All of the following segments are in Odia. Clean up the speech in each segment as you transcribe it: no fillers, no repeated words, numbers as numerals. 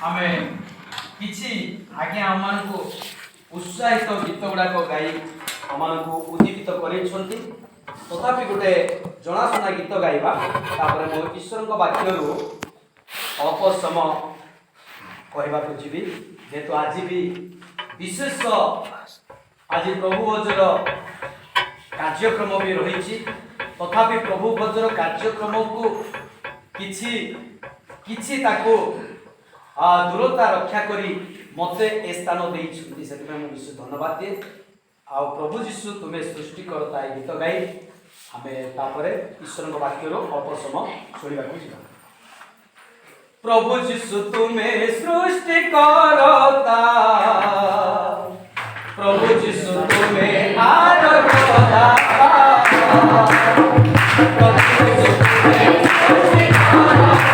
आमे किछि आगे हमको उत्साहित गीत गुड़ाक गाई हमको उद्दीपित करछंती तथापि गोटे जनाशुना गीत गाइबा तापर मो ईश्वर वाक्य अल्प समय कहवा जीवी जेहेतु आज भी विशेष आज प्रभु भोजर कार्यक्रम भी रही तथापि प्रभु भोजर कार्यक्रम को किछि किछि ताको दूरता रक्षा करी मते ए स्थान देइछुंती से मैं विशेष धन्यवाद दिए आ प्रभु जीशु तुम्हें सृष्टि करता है गीत गाई आमे तापरे ईश्वर वाक्य अल्प समय शुणा जा प्रभु जीशु तुम्हें सृष्टि करता प्रभु जीशु तुम्हें आराधना प्रभु जीशु तुम्हें सृष्टि करता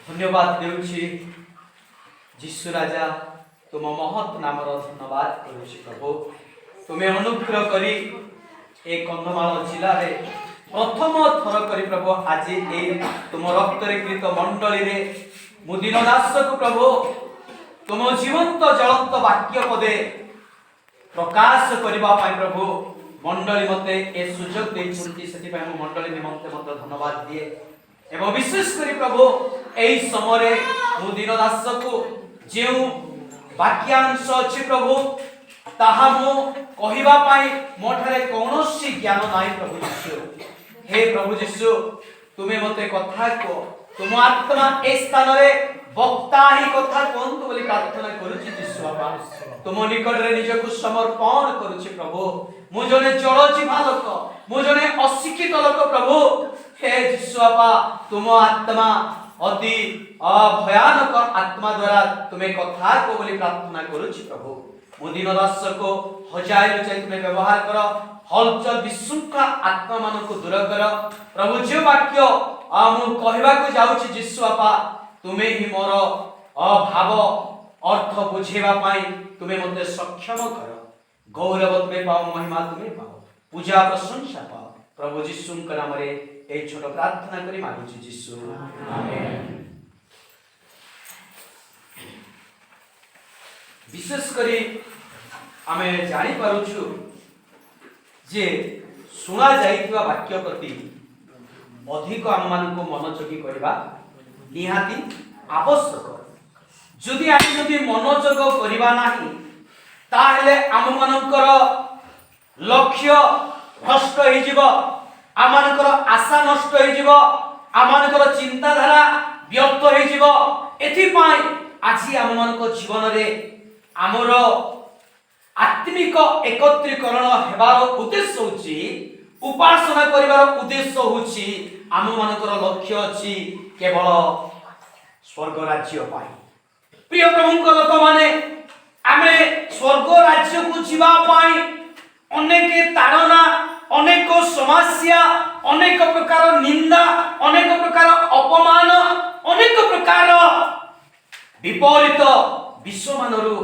धन्यवाद देउछि जीशु राजा तुम महत नामर धन्यवाद करुछि प्रभु तुम्हें अनुग्रह करी ए कंधमाल जिले में प्रथम थर करी प्रभु आज ए तुम रक्त कृत मंडली रे मुदिन दास को प्रभु तुम जीवंत ज्वलंत वाक्य पदे प्रकाश करबा पाई प्रभु मंडली मते ए सुजोग देइछन्ति सेति पाई हम मंडली निमंते मते धन्यवाद दिए एवं विशेष करी प्रभु एई समरे मु दीनदास को जेउ वाक्यांश अछि प्रभु ताहा मु कहिबा पाई मोठरे कोनोसी ज्ञान नाही प्रभु यीशु हे प्रभु यीशु तुमे मते कथा को तुम आत्मा ए स्थान रे वक्ता ही कथा कोंतु बोली प्रार्थना करूची यीशु बाबा तुम निकट रे निज को समर्पण करूची प्रभु मु जने जड़ जीवा लोक मु जने अशिक्षित लोक प्रभु हे यीशु बाबा तुम आत्मा अति भयानक आत्मा द्वारा तुम्हें कथा को बोली प्रार्थना करूची प्रभु मु दीनदास को हजार चाहे तुम्हें व्यवहार कर हलचल विशृंखला आत्मा मान को दूर कर प्रभु जो वाक्य मु कहबा को जाउची यीशु बाबा तुम्हें ही मोर अभाव अर्थ बुझेबा पाई तुम्हें मते सक्षम कर गौरव तुम्हें पाओ महिमा तुम्हें पाओ पूजा प्रशंसा पाओ प्रभु यीशु के नाम रे ए छोट प्रार्थना करी मागुची यीशु आमेन। विशेष करी आमे जानि पारुछु जे सुना जाइतिबा वाक्य प्रति अधिक आम मान को मनोयोगी करबा निहाती आवश्यक जदि आम जदि मनोयोग करबा नाही ताहेले आम मानकर लक्ष्य भ्रष्ट हो जिवो आमानकर आशा नष्ट हो जिवो आमानकर चिंताधारा व्यर्थ हो जिवो एथि पाई आज आम मानक जीवन रे आमर आत्मिक एकत्रीकरण हेबार उद्देश्य होची उपासना करिवार उद्देश्य होची आम मानकर लक्ष्य अछि केवल स्वर्ग राज्य पाई प्रिय प्रभुଙ୍କ लोक माने आमे स्वर्ग राज्य को जीवा पाई अनेक ताड़ना अनेक समस्या अनेक प्रकार निंदा अनेक प्रकार अपमान अनेक प्रकार विपरीत विश्व मानरु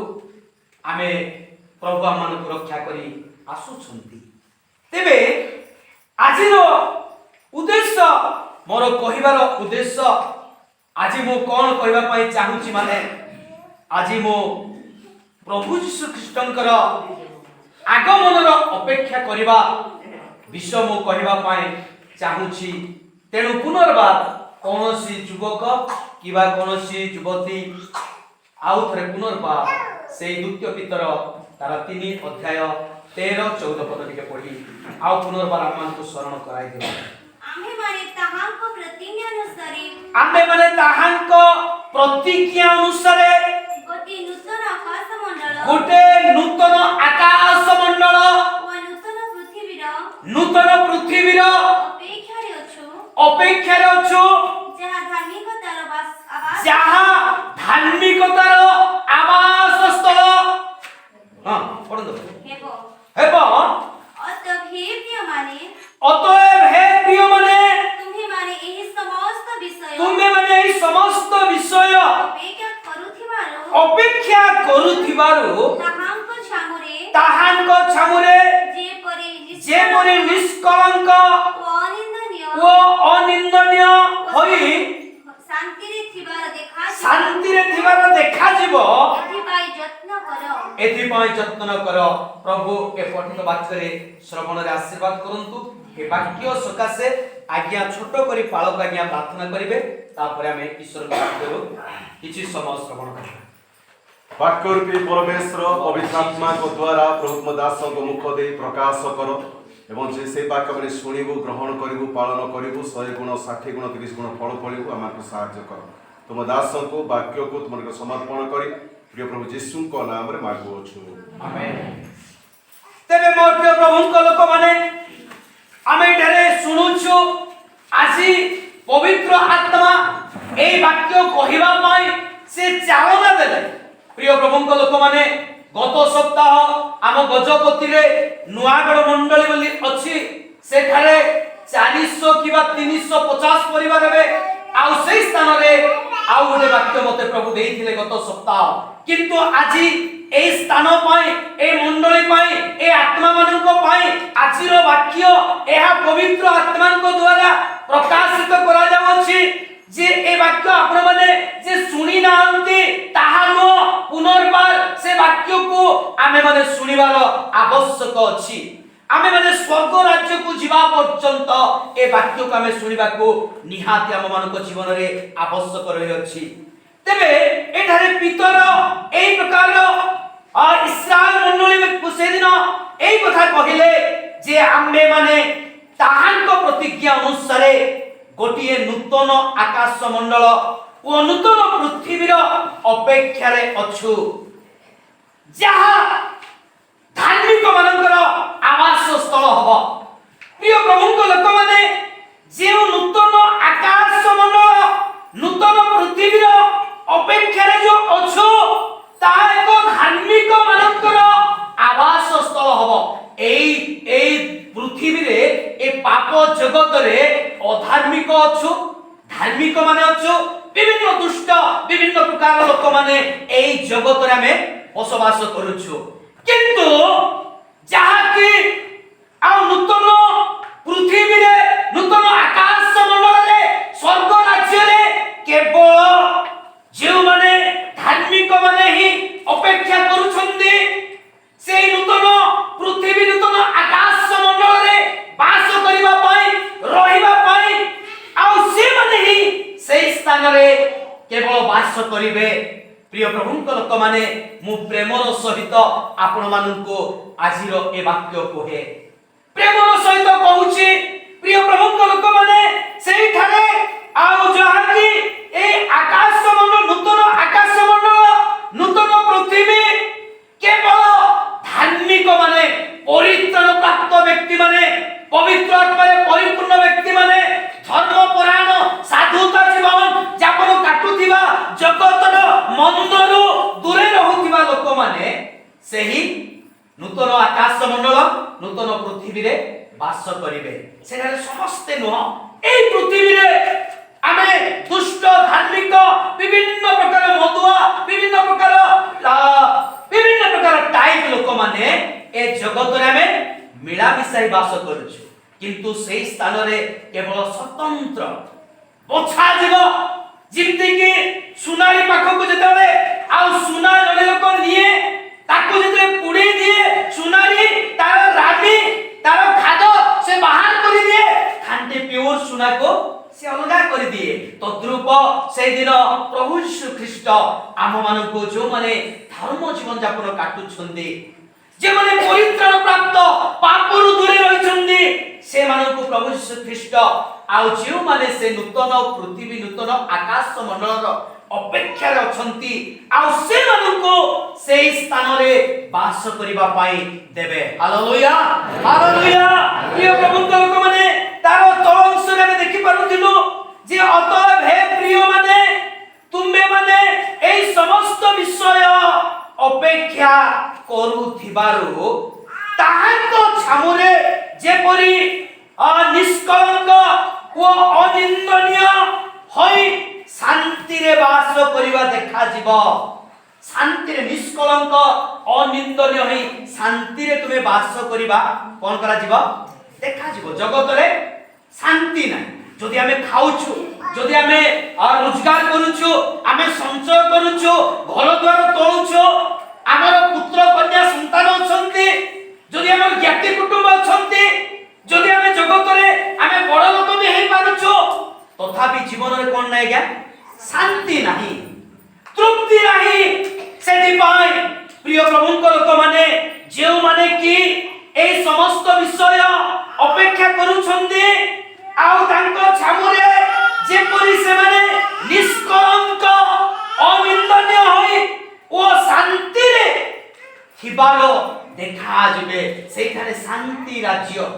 आमे प्रभु मान को रक्षा करी आसुछंती तेबे आजिर उद्देश्य मोर कहिबार उद्देश्य आज मु कोन कहबा पई चाहूची माने आज मु प्रभु यीशु ख्रीष्टंकर आगमनर अपेक्षा करिबा विषय मु कहबा पई चाहूची तेणु पुनर्बार कोनोसी युवक किबा कोनोसी युवती आउ थरे पुनर्बार से द्वितीय पितर तार 3 अध्याय 13-14 पद टिके पढी आउ पुनर्बार आमान को स्मरण कराई दियो आमे माने ताहांको प्रतिज्ञा अनुसारे आमे माने ताहांको प्रतिज्ञा अनुसारे गोटे नूतन आकाश मंडल व नूतन पृथ्वीर अपेक्षा रे अछु जहा धार्मिकतार आवास स्थल हां पढो दो हेबो अतएव हे प्रिय माने तुम्ही माने एही समस्त विषय अपेक्षा करूथिबारो ताहांको छामुरे जे परि निष्कलंक ओ अनिंदनीय होई शांति रे थिबार देखा जीवो एथि पाई यत्न कर प्रभु ए पठित वाक्य रे श्रवण रे आशीर्वाद करंतु ए वाक्य सकासे आज्ञा छोट करी पालक आज्ञा प्रार्थना करिवे तापर हमें ईश्वर के वाक्य किछि समय श्रवण करिवे वाक्य रूपी परमेश्वर पवित्र आत्मा को द्वारा प्रभु दास को मुख दे प्रकाश कर एवं जे से वाक्य माने सुनिबु ग्रहण करिबु पालन करिबु 100 गुण 60 गुण 30 गुण फल फलिबु हमको सहायता कर तुम दास को वाक्य को तुम समर्पण करी प्रिय प्रभु यीशु को नाम रे मागु छु आमेन। तेरे मोर प्रिय प्रभु को लोक माने आमे ढेरे सुनुछु आजी पवित्र आत्मा ए वाक्य कहिबा पाई से चालना देले प्रिय प्रभु को लोक माने गत सप्ताह आम गजपति रे नुआगढ़ मंडली बोली अछि सेठारे 400 किबा 350 परिवार रे आउ सेही स्थान रे आउ गोटे वाक्य मते प्रभु देइथिले गत सप्ताह किंतु आजी ए स्थान पाई ए मंडली पाई ए आत्मा मानक पाई आजिरो वाक्य एहा पवित्र आत्मा को द्वारा प्रकाशित करा जाउछि जे ए वाक्य आपण माने जे सुनी नांती ताहानो पुनर्बार से वाक्य को आमे माने सुनिबार आवश्यक अछि। आमे माने स्वर्ग राज्य को जीवा पर्यंत ए वाक्य को आमे सुनिबा को निहाती हम मानक जीवन रे आवश्यक रहि अछि। तेबे एठारे पितर एई प्रकार इस्राएल मंडली में कुसे दिन एई कथा कहिले जे आमे माने ताहांको प्रतिज्ञा अनुसार गोटिए नूतन आकाश मंडल और नूतन पृथ्वीर अपेक्षा रे अछु जहा धार्मिक मानकर आवास स्थल हबो। प्रिय प्रभुଙ୍କ लोक माने जे नूतन आकाश मंडल नूतन पृथ्वीर अपेक्षा रे जो अछु ता एक धार्मिक मानकर आवास स्थल हबो। एई पृथ्वी रे ए पाप जगत रे अधार्मिक अछु धार्मिक माने अछु विभिन्न दुष्ट विभिन्न प्रकार लोक माने एई जगत रे हमें बसवास करूछु। किंतु जहा कि आ नूतन पृथ्वी रे नूतन आकाश मंडल रे स्वर्ग राज्य रे केवल जे माने धार्मिक माने ही अपेक्षा करूछन्ती से नूतन पृथ्वी नूतन आकाश मंडल रे वास करिबा पाई रहिबा पाई आ से माने ही सेई स्थान रे केवल वास करिवे। प्रिय प्रभुଙ୍କ लोक माने मु प्रेमर सहित आपण माननको आजिर ए वाक्य कहे प्रेमर सहित कहूची। प्रिय प्रभुଙ୍କ लोक माने सेई ठारे आ जहा कि ए आकाश मंडल नूतन आकाश मंडल नूतन पृथ्वी केवल धार्मिक माने परित्राण प्राप्त व्यक्ति माने पवित्र आत्मा रे परिपूर्ण व्यक्ति माने धर्मपरायण साधुता जीवन जापन काटुथिबा जगतर मंदरु दूरे रहुथिबा लोक माने सेही नूतन आकाश मंडल नूतन पृथ्वी रे वास करिवे। सेठारे समस्ते नुह एई पृथ्वी रे आमे दुष्ट धार्मिक विभिन्न प्रकार मधुआ विभिन्न प्रकार टाइप लोक माने ए जगत रे आमे मिला मिसाई वास करूछु। किंतु सेई स्थान रे केवल स्वतंत्र बछा जीव जिमते कि सुनारी पाखो को जतले आ सुना जने लोक निये ताको जते पुडी दिए सुनारी तार रानी तार खाद से बाहर करि दिए खांटे प्योर सुना को से अलगा कर दिए। तद्रूप से दिन प्रभु यीशु ख्रीष्ट आम मान को जो माने धर्म जीवन यापन काटु छंदी जे माने परित्राण प्राप्त पापरु दूरे रहिछंदी से मान को प्रभु यीशु ख्रीष्ट आ जो माने से नूतन पृथ्वी नूतन आकाश मंडल अपेक्षा रे अछंती आ से मान को सेई स्थान रे वास करिबा पाई देबे। Hallelujah hallelujah. प्रिय प्रभु लोक माने तारो तंस रे देखि पारुथिलु जे अतः हे प्रिय माने तुमे माने एई समस्त विषय अपेक्षा करूथिबारु ताहाको छामुरे जेपरि निष्कलंक ओ अनिंदनीय होई शांति रे वास करिवा देखा जीव। शांति रे निष्कलंक अनिंदनीय होई शांति रे तुमे वास करिवा कोन करा जीव देखा जीव। जगत रे शांति नै जदि आमे खाउछु जदि आमे रोजगार करूछु आमे संचय करूछु घर द्वार तोळुछु हमर पुत्र कन्या संतान अछंती जदि हमर ज्ञाति कुटुंब अछंती जदि आमे जगत रे आमे बड़ लोक भी हे पारुछु तथापि जीवन रे कोन नै गया शांति नाही तृप्ति नाही। सेति पाई प्रिय प्रभुଙ୍କ लोक माने जेउ माने कि ए समस्त विषय अपेक्षा करूछंती आउ तांको छामुरे जेपरि से माने निष्कलंक अनिंदनीय होई ओ शांति रे थिबारो देखा जिवे। सेठारे शांति राज्य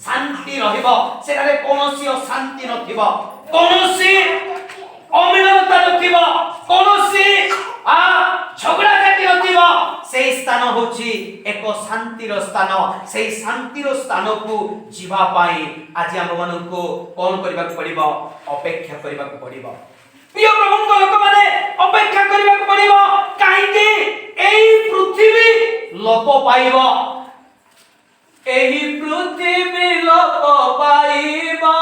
शांति रहिबो सेठारे कोनोसी अशांति नथिबो कोनोसी अमिलता नथिबो कोनोसी झगड़ा जाति नथिबो। सेई स्थान होची एक शांतिर स्थान। सेई शांतिर स्थान को जीवा पाई आज हम मन को कोन करबा पड़िबो अपेक्षा करबा पड़िबो। प्रिय प्रभुଙ୍କ लोक माने अपेक्षा करबा पड़िबो काहे कि एई पृथ्वी लोप पाइबो एही पृथ्वी लोप पाइबो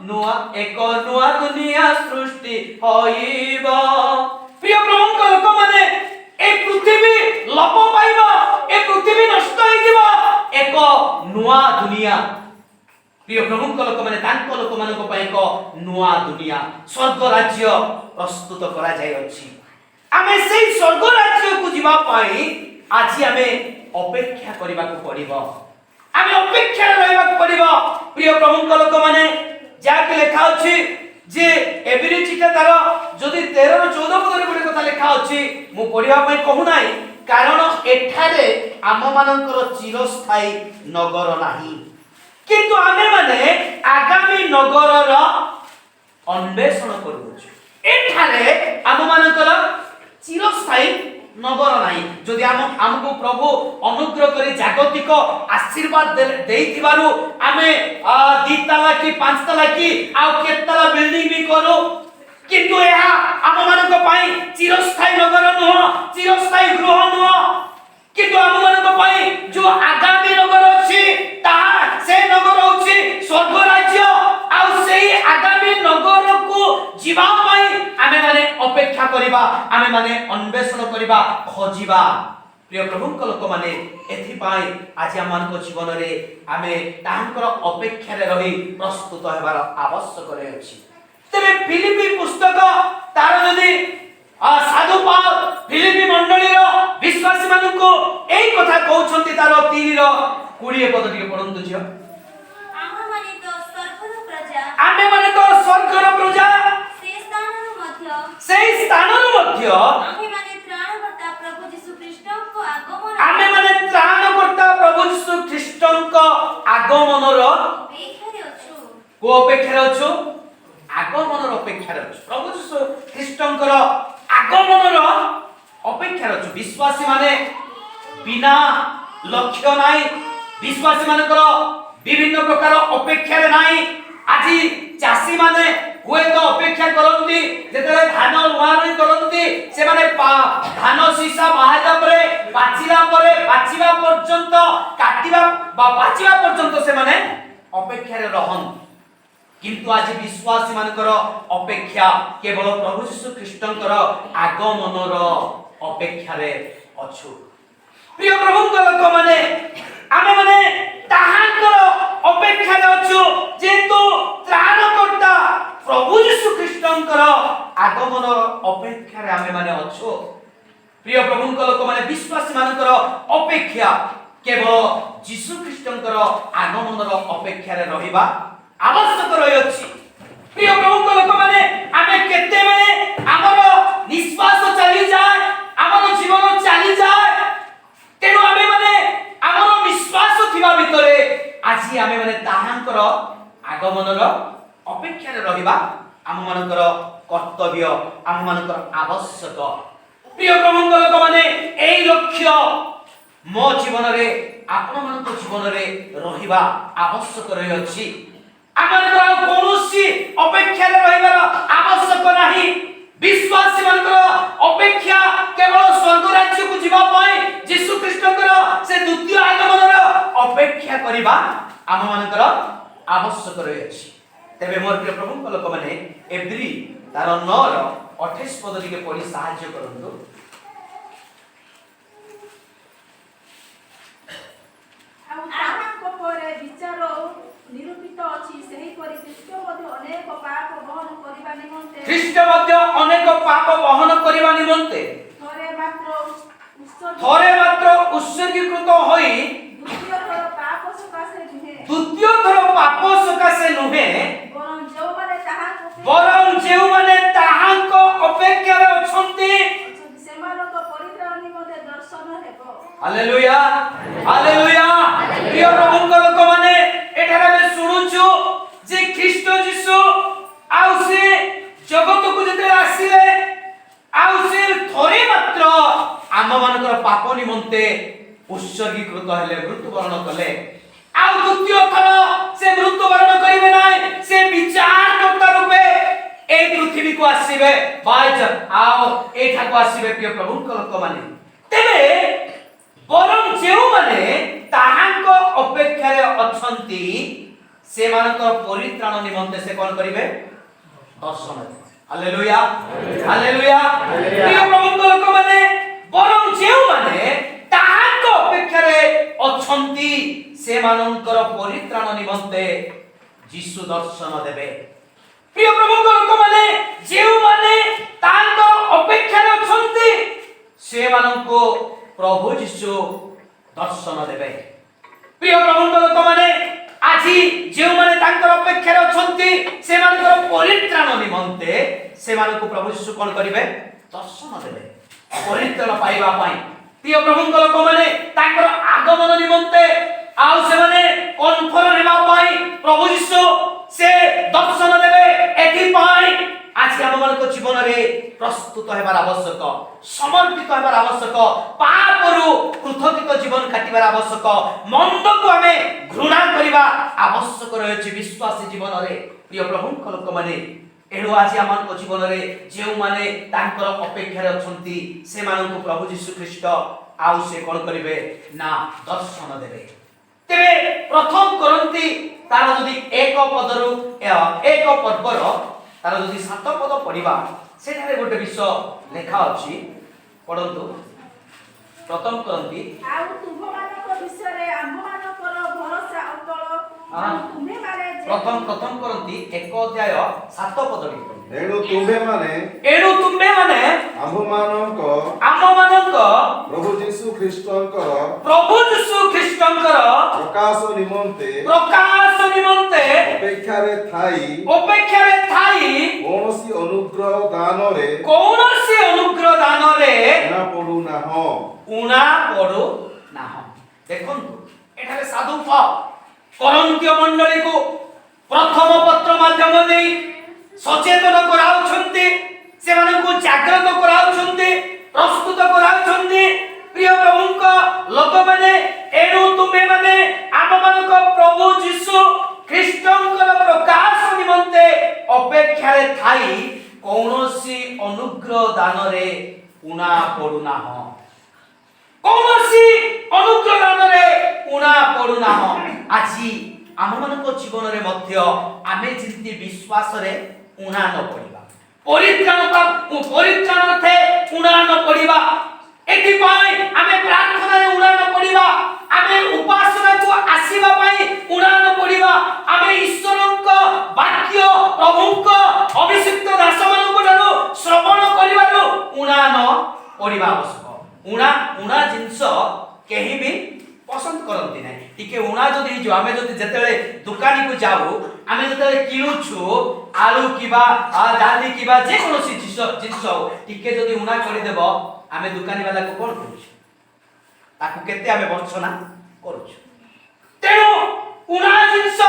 नुआ एक नुआ दुनिया सृष्टि होइबो प्रिय प्रभुଙ୍କ ଲୋକମାନେ ए पृथ्वी लोप पाइबो ए पृथ्वी नष्ट होइଯିବ एक नुआ दुनिया प्रिय प्रभुଙ୍କ ଲୋକମାନେ ତାଙ୍କ ଲୋକମାନଙ୍କ ପାଇଁ ଏକ ନୂଆ ଦୁନିଆ ସ୍ୱର୍ଗ ରାଜ୍ୟ ପ୍ରସ୍ତୁତ କରାଯାଇ ଅଛି ଆମେ ସେଇ ସ୍ୱର୍ଗ ରାଜ୍ୟକୁ ଯିବା ପାଇଁ ଆଜି ଆମେ ଅପେକ୍ଷା କରିବାକୁ ପଡ଼ିବ ଆମେ ଅପେକ୍ଷାରେ ରହିବାକୁ ପଡ଼ିବ ପ୍ରିୟ ପ୍ରଭୁଙ୍କ ଲୋକମାନେ ଯାହାକି ଲେଖା ଅଛି ଯେ ଏବିରି ଚିଠା ତାର ଯଦି 13 ରୁ 14 ପଦରେ ଗୋଟେ କଥା ଲେଖା ଅଛି ମୁଁ ପଢ଼ିବା ପାଇଁ କହୁ ନାହିଁ କାରଣ ଏଠାରେ ଆମମାନଙ୍କର ଚିରସ୍ଥାୟୀ ନଗର ନାହିଁ କିନ୍ତୁ ଆମେ ମାନେ ଆଗାମୀ ନଗରର ଅନ୍ବେଷଣ କରୁଛୁ ଏଠାରେ ଆମମାନଙ୍କର ଚିରସ୍ଥାୟୀ ନଗର ନାହିଁ ଯଦି ଆମକୁ ପ୍ରଭୁ ଅନୁଗ୍ରହ କରି ଜାଗତିକ ଆଶୀର୍ବାଦ ଦେଇଥିବାରୁ ଆମେ 2 ତାଲା କି 5 ତାଲା କି ଆଉ କେତେଲା ବିଲ୍ଡିଂ ବି କରୁ କିନ୍ତୁ ଏହା ଆମମାନଙ୍କ ପାଇଁ ଚିରସ୍ଥାୟୀ ନଗର ନୁହଁ ଚିରସ୍ଥାୟୀ ଗୃହ ନୁହଁ କିନ୍ତୁ ଆମମାନଙ୍କ ପାଇଁ ଯୋଉ ଆଗାମୀ ନଗର ଅଛି ତାହା ସେ ନଗର ହେଉଛି ସ୍ୱର୍ଗ ରାଜ୍ୟ ଆଉ ସେଇ ଆଗାମୀ ନଗରକୁ ଯିବା ପାଇଁ ଆମେ ମାନେ ଅପେକ୍ଷା କରିବା ଆମେ ମାନେ ଅନ୍ବେଷଣ କରିବା ଖୋଜିବା ପ୍ରିୟ ପ୍ରଭୁଙ୍କ ଲୋକମାନେ ଏଥିପାଇଁ ଆଜି ଆମମାନଙ୍କ ଜୀବନରେ ଆମେ ତାହାଙ୍କର ଅପେକ୍ଷାରେ ରହି ପ୍ରସ୍ତୁତ ହେବାର ଆବଶ୍ୟକ ରହିଛି ତେବେ ଫିଲିପି ପୁସ୍ତକ ତାର ଯଦି ସାଧୁ ପାଉଲ ଫିଲିପି ମଣ୍ଡଳୀର ବିଶ୍ୱାସୀ ମାନଙ୍କୁ ଏହି କଥା କହୁଛନ୍ତି ତାର 3 ର 20 ପଦ ଟିକେ ପଢନ୍ତୁ ଝିଅ ଆମମାନେ ତ ସ୍ୱର୍ଗର ପ୍ରଜା ଆମେ ମାନେ ତ ସ୍ୱର୍ଗର ପ୍ରଜା ସେଇ ସ୍ଥାନରୁ ମଧ୍ୟ ଆମେମାନେ ତ୍ରାଣକର୍ତ୍ତା ପ୍ରଭୁ ଯୀଶୁ ଖ୍ରୀଷ୍ଟଙ୍କ ଆଗମନ ଆମେ ମାନେ ତ୍ରାଣକର୍ତ୍ତା ପ୍ରଭୁ ଯୀଶୁ ଖ୍ରୀଷ୍ଟଙ୍କ ଆଗମନର ଅପେକ୍ଷାରେ ଅଛୁ କୋ ଅପେକ୍ଷାରେ ଅଛୁ ଆଗମନର ଅପେକ୍ଷାରେ ଅଛୁ ପ୍ରଭୁ ଯୀଶୁ ଖ୍ରୀଷ୍ଟଙ୍କର ଆଗମନର ଅପେକ୍ଷାରେ ଅଛୁ ବିଶ୍ୱାସୀ ମାନେ ବିନା ଲକ୍ଷ୍ୟ ନାହିଁ ବିଶ୍ୱାସୀ ମାନଙ୍କର ବିଭିନ୍ନ ପ୍ରକାର ଅପେକ୍ଷାରେ ନାହିଁ ଆଜି ଚାଷୀ ମାନେ ହୁଏତ ଅପେକ୍ଷା କରନ୍ତି ଯେତେବେଳେ ଧାନ ରୁଆ ରୁଇ କରନ୍ତି ସେମାନେ ଧାନ ଶୀଷା ବାହାରିଲା ପରେ ବାଛିବା ପର୍ଯ୍ୟନ୍ତ କାଟିବା ବା ବାଛିବା ପର୍ଯ୍ୟନ୍ତ ସେମାନେ ଅପେକ୍ଷାରେ ରହନ୍ତି କିନ୍ତୁ ଆଜି ବିଶ୍ୱାସୀ ମାନଙ୍କର ଅପେକ୍ଷା କେବଳ ପ୍ରଭୁ ଯୀଶୁ ଖ୍ରୀଷ୍ଟଙ୍କର ଆଗମନର ଅପେକ୍ଷାରେ ଅଛୁ ପ୍ରିୟ ପ୍ରଭୁଙ୍କ ଲୋକମାନେ ଆମେ ମାନେ ତାହାଙ୍କର ଅପେକ୍ଷାରେ ଅଛୁ ଯେହେତୁ ତ୍ରାଣକର୍ତ୍ତା ପ୍ରଭୁ ଯୀଶୁ ଖ୍ରୀଷ୍ଟଙ୍କର ଆଗମନ ଅପେକ୍ଷାରେ ଆମେ ମାନେ ଅଛୁ ପ୍ରିୟ ପ୍ରଭୁଙ୍କ ଲୋକମାନେ ବିଶ୍ୱାସୀ ମାନଙ୍କର ଅପେକ୍ଷା କେବଳ ଯୀଶୁ ଖ୍ରୀଷ୍ଟଙ୍କର ଆଗମନର ଅପେକ୍ଷାରେ ରହିବା ଆବଶ୍ୟକ ରହିଅଛି ପ୍ରିୟ ପ୍ରଭୁଙ୍କ ଲୋକମାନେ ଆମେ କେତେବେଳେ ଆମର ନିଶ୍ୱାସ ଚାଲିଯାଏ ଆମର ଜୀବନ ଚାଲିଯାଏ ତେଣୁ ଆମେ ମାନେ ଆମର ନିଶ୍ୱାସ ଥିବା ଭିତରେ ଆଜି ଆମେ ମାନେ ତାହାଙ୍କର ଆଗମନର ଅପେକ୍ଷାରେ ରହିବା ଆମମାନଙ୍କର କର୍ତ୍ତବ୍ୟ ଆମମାନଙ୍କର ଆବଶ୍ୟକ ପ୍ରିୟ ପ୍ରଭୁଙ୍କ ଲୋକମାନେ ଏହି ଲକ୍ଷ୍ୟ ମୋ ଜୀବନରେ ଆପଣମାନଙ୍କ ଜୀବନରେ ରହିବା ଆବଶ୍ୟକ ରହିଅଛି ଆମମାନଙ୍କର କୌଣସି ଅପେକ୍ଷାରେ ରହିବାର ଆବଶ୍ୟକ ନାହିଁ ବିଶ୍ୱାସୀ ମାନଙ୍କର ଅପେକ୍ଷା କେବଳ ସ୍ୱର୍ଗ ରାଜ୍ୟକୁ ଯିବା ପାଇଁ ଯୀଶୁ ଖ୍ରୀଷ୍ଟଙ୍କର ସେ ଦ୍ୱିତୀୟ ଆଗମନର ଅପେକ୍ଷା କରିବା ଆମମାନଙ୍କର ଆବଶ୍ୟକ ରହିଅଛି ତେବେ ମୋର ପ୍ରିୟ ପ୍ରଭୁଙ୍କ ଲୋକମାନେ ଏବ୍ରି ତାର 9 ର 28 ପଦ ଟିକେ ପଢି ସାହାଯ୍ୟ କରନ୍ତୁ ଆଉ ତାହାଙ୍କ ପରେ ବିଚାର ନିରୂପିତ ଅଛି ସେହିପରି ଖ୍ରୀଷ୍ଟ ମଧ୍ୟ ଅନେକ ପାପ ବହନ କରିବା ନିମନ୍ତେ ଥରେ ମାତ୍ର ଉତ୍ସର୍ଗୀକୃତ ହୋଇ ଦ୍ୱିତୀୟ ଥର ପାପ ସକାଶେ ନୁହେଁ ବରଂ ଯେଉଁମାନେ ତାହାଙ୍କ ଅପେକ୍ଷାରେ ଅଛନ୍ତି ସେମାନଙ୍କ ପରିତ୍ରାଣ ନିମନ୍ତେ ଦର୍ଶନ ହେବ ହାଲେଲୁୟା ହାଲେଲୁୟା ପ୍ରିୟ ପ୍ରଭୁଙ୍କ ଲୋକମାନେ ଏଠାରେ ଆମେ ଶୁଣୁଛୁ ଯେ ଖ୍ରୀଷ୍ଟ ଯୀଶୁ ଆଉ ସେ ଜଗତକୁ ଯେତେବେଳେ ଆସିଲେ ଆଉ ସେ ଥରେ ମାତ୍ର ଆମମାନଙ୍କର ପାପ ନିମନ୍ତେ ଉତ୍ସର୍ଗୀକୃତ ହେଲେ ମୃତ୍ୟୁବରଣ କଲେ ଆଉ ଦ୍ୱିତୀୟ ଥର ସେ ମୃତ୍ୟୁବରଣ କରିବେ ନାହିଁ ସେ ବିଚାରକର୍ତ୍ତା ରୂପେ এই পৃথিবীକୁ ଆସିବେ ଆଉ ଏଠାକୁ ଆସିବେ ପ୍ରିୟ ପ୍ରଭୁଙ୍କ ଲୋକମାନେ ତେବେ ବରଂ ଯେଉଁମାନେ ତାହାଙ୍କ ଅପେକ୍ଷାରେ ଅଛନ୍ତି ସେମାନଙ୍କର ପରିତ୍ରାଣ ନିମନ୍ତେ ସେ କଣ କରିବେ? ଦର୍ଶନ ଦେବେ। Hallelujah hallelujah. ପ୍ରିୟ ପ୍ରଭୁଙ୍କ ଲୋକମାନେ, ବରଂ ଯେଉଁମାନେ ତାହାଙ୍କ ଅପେକ୍ଷାରେ ଅଛନ୍ତି ସେମାନଙ୍କର ପରିତ୍ରାଣ ନିମନ୍ତେ ଯୀଶୁ ଦର୍ଶନ ଦେବେ। ପ୍ରିୟ ପ୍ରଭୁଙ୍କ ଲୋକମାନେ, ଯେଉଁମାନେ ତାଙ୍କ ଅପେକ୍ଷାରେ ଅଛନ୍ତି ସେମାନଙ୍କୁ ପ୍ରଭୁ ଯୀଶୁ ଦର୍ଶନ ଦେବେ। ପ୍ରିୟ ପ୍ରଭୁଙ୍କ ଲୋକମାନେ, ଆଜି ଯେଉଁମାନେ ତାଙ୍କର ଅପେକ୍ଷାରେ ଅଛନ୍ତି ସେମାନଙ୍କର ପରିତ୍ରାଣ ନିମନ୍ତେ ସେମାନଙ୍କୁ ପ୍ରଭୁ ଯୀଶୁ କଣ କରିବେ? ଦର୍ଶନ ଦେବେ, ପରିତ୍ରାଣ ପାଇବା ପାଇଁ। ପ୍ରିୟ ପ୍ରଭୁଙ୍କ ଲୋକମାନେ, ତାଙ୍କର ଆଗମନ ନିମନ୍ତେ ଆଉ ସେମାନେ କନଫର୍ମ ହେବା ପାଇଁ ପ୍ରଭୁ ଯୀଶୁ ସେ ଦର୍ଶନ ଦେବେ। ଏଥିପାଇଁ ଆଜି ଆମମାନଙ୍କ ଜୀବନରେ ପ୍ରସ୍ତୁତ ହେବାର ଆବଶ୍ୟକ, ସମର୍ପିତ ହେବାର ଆବଶ୍ୟକ, ପାପରୁ ପୃଥକିତ ଜୀବନ କାଟିବାର ଆବଶ୍ୟକ, ମନ୍ଦକୁ ଆମେ ଘୃଣା କରିବା ଆବଶ୍ୟକ ରହିଛି ବିଶ୍ୱାସୀ ଜୀବନରେ। ପ୍ରିୟ ପ୍ରଭୁଙ୍କ ଲୋକମାନେ, ଏଣୁ ଆଜି ଆମମାନଙ୍କ ଜୀବନରେ ଯେଉଁମାନେ ତାଙ୍କର ଅପେକ୍ଷାରେ ଅଛନ୍ତି ସେମାନଙ୍କୁ ପ୍ରଭୁ ଯୀଶୁ ଖ୍ରୀଷ୍ଟ ଆଉ ସେ କଣ କରିବେ? ନା ଦର୍ଶନ ଦେବେ। ତେବେ ପ୍ରଥମ କରନ୍ତି ତାର ଯଦି ଏକ ପଦରୁ ଏକ ପର୍ବର ତାର ଯଦି 7 ପଦ ପଢିବା, ସେଠାରେ ଗୋଟେ ବିଷୟ ଲେଖା ଅଛି, ପଢନ୍ତୁ। ପ୍ରଥମ କରନ୍ତି ଆଉ ତୁମମାନଙ୍କ ବିଷୟରେ ଆମ୍ଭମାନଙ୍କର ଭରସା ଅଟଳ। ଆଉ ତୁମେମାନେ ପ୍ରଥମ କରନ୍ତି 1 ଅଧ୍ୟାୟ 7 ପଦଟି। ଏଣୁ ତୁମ୍ଭେମାନେ ଆମ୍ଭମାନଙ୍କ ପ୍ରଭୁ ଯୀଶୁ ଖ୍ରୀଷ୍ଟଙ୍କର ପ୍ରକାଶ ନିମନ୍ତେ ଅପେକ୍ଷାରେ ଥାଇ କୌଣସି ଅନୁଗ୍ରହ ଦାନରେ ଉଣା ପଡୁ ନାହଁ। ଦେଖନ୍ତୁ, ଏଠାରେ ସାଧୁ ପାଉଲ କରନ୍ତୀୟ ମଣ୍ଡଳୀକୁ ପ୍ରଥମ ପତ୍ର ମାଧ୍ୟମ ଦେଇ ସଚେତନ କରାଉଛନ୍ତି, ସେମାନଙ୍କୁ ଜାଗ୍ରତ କରାଉଛନ୍ତି, ପ୍ରସ୍ତୁତ କରାଉଛନ୍ତି। ପ୍ରିୟ ପ୍ରଭୁଙ୍କ ଲୋକମାନେ, ଏଣୁ ତୁମେମାନେ ଆମମାନଙ୍କ ପ୍ରଭୁ ଯୀଶୁ ଖ୍ରୀଷ୍ଟଙ୍କର ପ୍ରକାଶ ନିମନ୍ତେ ଅପେକ୍ଷାରେ ଥାଇ କୌଣସି ଅନୁଗ୍ରହ ଦାନରେ ଉଣା ପଡୁନାହଁ। କୌଣସି ଅନୁଗ୍ରହ ଦାନରେ ଉଣା ପଡୁନାହଁ। ଆଜି ଆମମାନଙ୍କ ଜୀବନରେ ମଧ୍ୟ ଆମେ ଯେମିତି ବିଶ୍ୱାସରେ ଉଣା ନ ପଡିବା, ପରିତ୍ରାଣରେ ଉଣା ନ ପଡିବା, ଏଥିପାଇଁ ଆମେ ପ୍ରାର୍ଥନାରେ ଉଣା ନ ପଡିବା, ଆମେ ଉପାସନାକୁ ଆସିବା ପାଇଁ ଉଣା ନ ପଡିବା, ଆମେ ଈଶ୍ୱରଙ୍କ ବାକ୍ୟ ପ୍ରଭୁଙ୍କ ଅଭିଷିକ୍ତ ଦାସମାନଙ୍କ ଠାରୁ ଶ୍ରବଣ କରିବାରୁ ଉଣା ନ ପଡିବା ଆବଶ୍ୟକ। ଉଣା ଜିନିଷ କେହି ବି ପସନ୍ଦ କରନ୍ତି ନାହିଁ। ଟିକେ ଉଣା ଯଦି ହେଇଯିବ, ଆମେ ଯଦି ଯେତେବେଳେ ଦୋକାନୀକୁ ଯାଉ, ଆମେ ଯେତେବେଳେ କିଣୁଛୁ ଆଳୁ କିମ୍ବା ଡାଲି କିମ୍ବା ଯେକୌଣସି ଜିନିଷ ଟିକେ ଯଦି ଉଣା କରିଦେବ, ଆମେ ଦୋକାନୀ ବାଲାକୁ କଣ କରୁଛୁ? ତାକୁ କେତେ ଆମେ ବର୍ଷନା କରୁଛୁ। ତେଣୁ ଉଣା ଜିନିଷ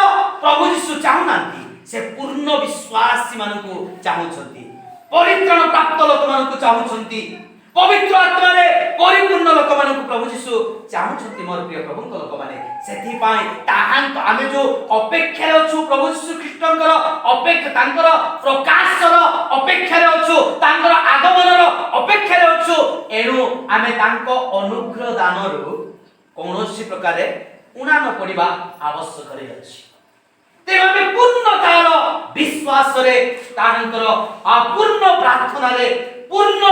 ପ୍ରଭୁ ଯୀଶୁ ଚାହୁଁନାହାନ୍ତି। ସେ ପୂର୍ଣ୍ଣ ବିଶ୍ୱାସୀ ମାନଙ୍କୁ ଚାହୁଁଛନ୍ତି, ପରିତ୍ରାଣ ପ୍ରାପ୍ତ ଲୋକମାନଙ୍କୁ ଚାହୁଁଛନ୍ତି, ପବିତ୍ର ଆତ୍ମାରେ ପରିପୂର୍ଣ୍ଣ ଲୋକମାନଙ୍କୁ ପ୍ରଭୁ ଯୀଶୁ ଚାହୁଁଛନ୍ତି। ମୋର ପ୍ରିୟ ପ୍ରଭୁଙ୍କ ଲୋକମାନେ, ସେଥିପାଇଁ ଆମେ ଯୋଉ ଅପେକ୍ଷାରେ ଅଛୁ, ପ୍ରଭୁ ଯୀଶୁ ଖ୍ରୀଷ୍ଟଙ୍କର ତାଙ୍କର ପ୍ରକାଶର ଅପେକ୍ଷାରେ ଅଛୁ, ତାଙ୍କର ଆଗମନର ଅପେକ୍ଷାରେ ଅଛୁ। ଏଣୁ ଆମେ ତାଙ୍କ ଅନୁଗ୍ରହ ଦାନରୁ କୌଣସି ପ୍ରକାରେ ଉଣା ନ ପଡିବା ଆବଶ୍ୟକ ଅଛି। ତେଣୁ ଆମେ ପୂର୍ଣ୍ଣ ତାର ବିଶ୍ୱାସରେ, ତାଙ୍କର ପୂର୍ଣ୍ଣ ପ୍ରାର୍ଥନାରେ, ପୂର୍ଣ୍ଣ